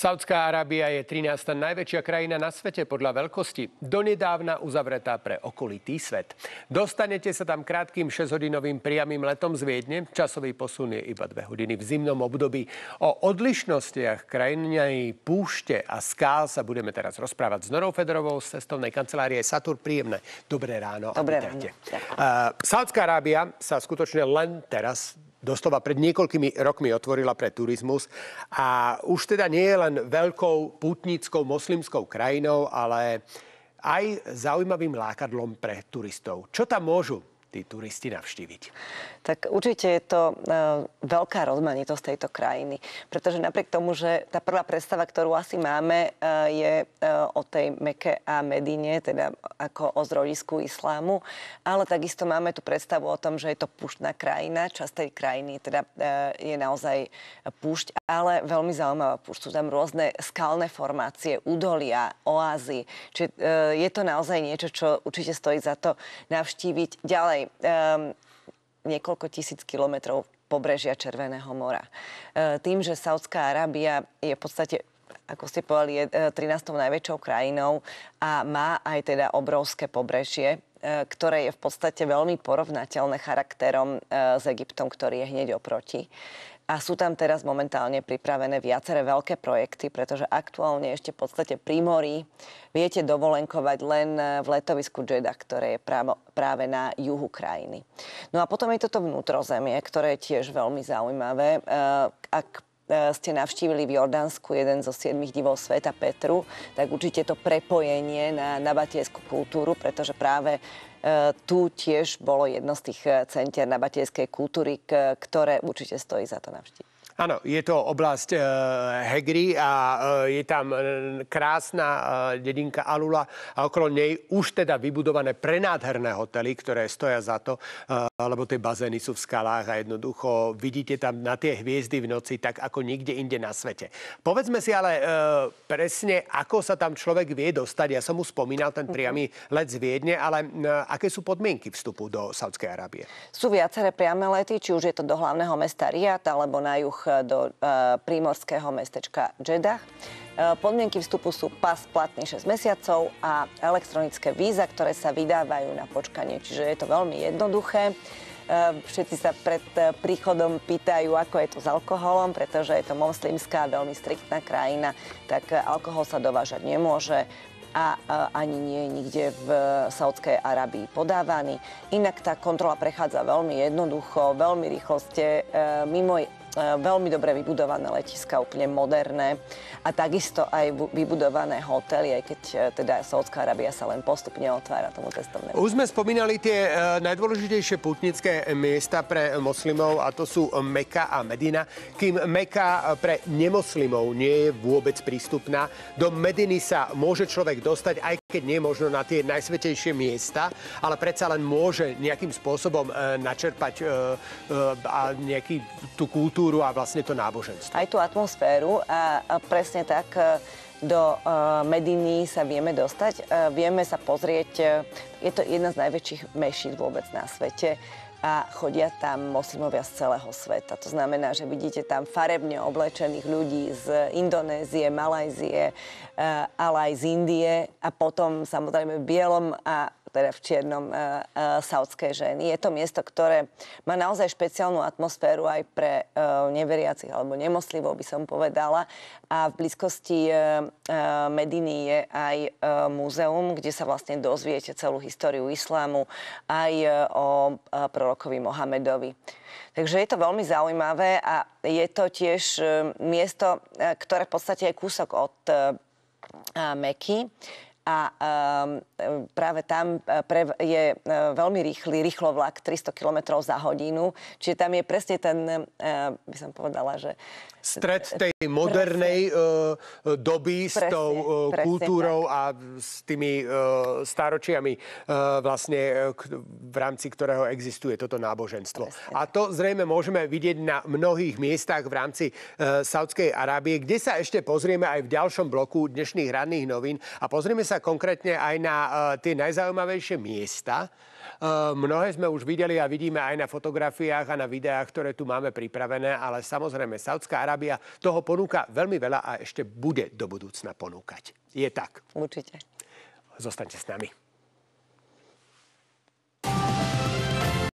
Saudská Arábia je 13. najväčšia krajina na svete podľa veľkosti, donedávna uzavretá pre okolitý svet. Dostanete sa tam krátkým 6-hodinovým priamym letom z Viedne. Časový posun je iba 2 hodiny v zimnom období. O odlišnostiach krajiny púšte a skál sa budeme teraz rozprávať s Norou Federovou z cestovnej kancelárie Satur. Príjemné dobré ráno. Dobré ráno. Saudská Arábia sa skutočne len teraz doslova pred niekoľkými rokmi otvorila pre turizmus a už teda nie je len veľkou pútnickou moslimskou krajinou, ale aj zaujímavým lákadlom pre turistov. Čo tam môžu tí turisti navštíviť? Tak určite je to veľká rozmanitosť tejto krajiny, pretože napriek tomu, že tá prvá predstava, ktorú asi máme, je o tej Meke a Medine, teda ako o zrodisku islámu, ale takisto máme tu predstavu o tom, že je to púštna krajina, časť tej krajiny teda je naozaj púšť, ale veľmi zaujímavá púšť. Sú tam rôzne skalné formácie, údolia, oázy, čiže je to naozaj niečo, čo určite stojí za to navštíviť. Ďalej, niekoľko tisíc kilometrov pobrežia Červeného mora. Tým, že Saudská Arábia je v podstate, ako ste povedali, je 13. najväčšou krajinou a má aj teda obrovské pobrežie, ktoré je v podstate veľmi porovnateľné charakterom s Egyptom, ktorý je hneď oproti. A sú tam teraz momentálne pripravené viaceré veľké projekty, pretože aktuálne ešte v podstate pri mori viete dovolenkovať len v letovisku Džedah, ktoré je práve na juhu krajiny. No a potom je toto vnútrozemie, ktoré je tiež veľmi zaujímavé. Ak ste navštívili v Jordánsku jeden zo 7 divov sveta Petru, tak určite to prepojenie na nabatijskú kultúru, pretože práve tu tiež bolo jedno z tých centier nabatijskej kultúry, ktoré určite stojí za to navštíviť. Áno, je to oblasť Hegri a je tam krásna dedinka Alula a okolo nej už teda vybudované prenádherné hotely, ktoré stoja za to, lebo tie bazény sú v skalách a jednoducho vidíte tam na tie hviezdy v noci tak ako nikde inde na svete. Povedzme si ale presne, ako sa tam človek vie dostať. Ja som mu spomínal ten priamy let z Viedne, ale aké sú podmienky vstupu do Saudskej Arábie? Sú viaceré priame lety, či už je to do hlavného mesta Rijad alebo na juh do prímorského mestečka Džedah. Podmienky vstupu sú pas platný 6 mesiacov a elektronické víza, ktoré sa vydávajú na počkanie. Čiže je to veľmi jednoduché. Všetci sa pred príchodom pýtajú, ako je to s alkoholom, pretože je to moslimská, veľmi striktná krajina, tak alkohol sa dovážať nemôže a ani nie je nikde v Saudskej Arábii podávaný. Inak tá kontrola prechádza veľmi jednoducho, veľmi rýchlo. Ste mimo veľmi dobre vybudované letiska, úplne moderné a takisto aj vybudované hotely, aj keď teda Saudská Arábia sa len postupne otvára tomu cestovnému. Už sme spomínali tie najdôležitejšie pútnické miesta pre moslimov a to sú Meka a Medina. Kým Meka pre nemoslimov nie je vôbec prístupná, do Mediny sa môže človek dostať, aj keď nie možno na tie najsvätejšie miesta, ale predsa len môže nejakým spôsobom načerpať nejaký tú kultúru a vlastne to náboženstvo. Aj tú atmosféru a presne tak do Mediny sa vieme dostať. Vieme sa pozrieť, je to jedna z najväčších mešít vôbec na svete a chodia tam moslimovia z celého sveta. To znamená, že vidíte tam farebne oblečených ľudí z Indonézie, Malajzie, ale aj z Indie a potom samozrejme v bielom a teda v čiernom saudské ženy. Je to miesto, ktoré má naozaj špeciálnu atmosféru aj pre neveriacich alebo nemoslivov, by som povedala. A v blízkosti Mediny je aj múzeum, kde sa vlastne dozviete celú históriu islámu, aj o prorokovi Mohamedovi. Takže je to veľmi zaujímavé a je to tiež miesto, ktoré v podstate je kúsok od Meky. A práve tam je veľmi rýchlo vlak, 300 km za hodinu. Čiže tam je presne ten, by som povedala, že stred tej modernej doby s tou kultúrou a s tými stáročiami vlastne v rámci ktorého existuje toto náboženstvo. Presne. A to zrejme môžeme vidieť na mnohých miestach v rámci Saudskej Arábie, kde sa ešte pozrieme aj v ďalšom bloku dnešných ranných novín a pozrieme sa konkrétne aj na tie najzaujímavejšie miesta. Mnohé sme už videli a vidíme aj na fotografiách a na videách, ktoré tu máme pripravené, ale samozrejme Saudská Arábia toho ponúka veľmi veľa a ešte bude do budúcna ponúkať. Je tak. Určite. Zostaňte s nami.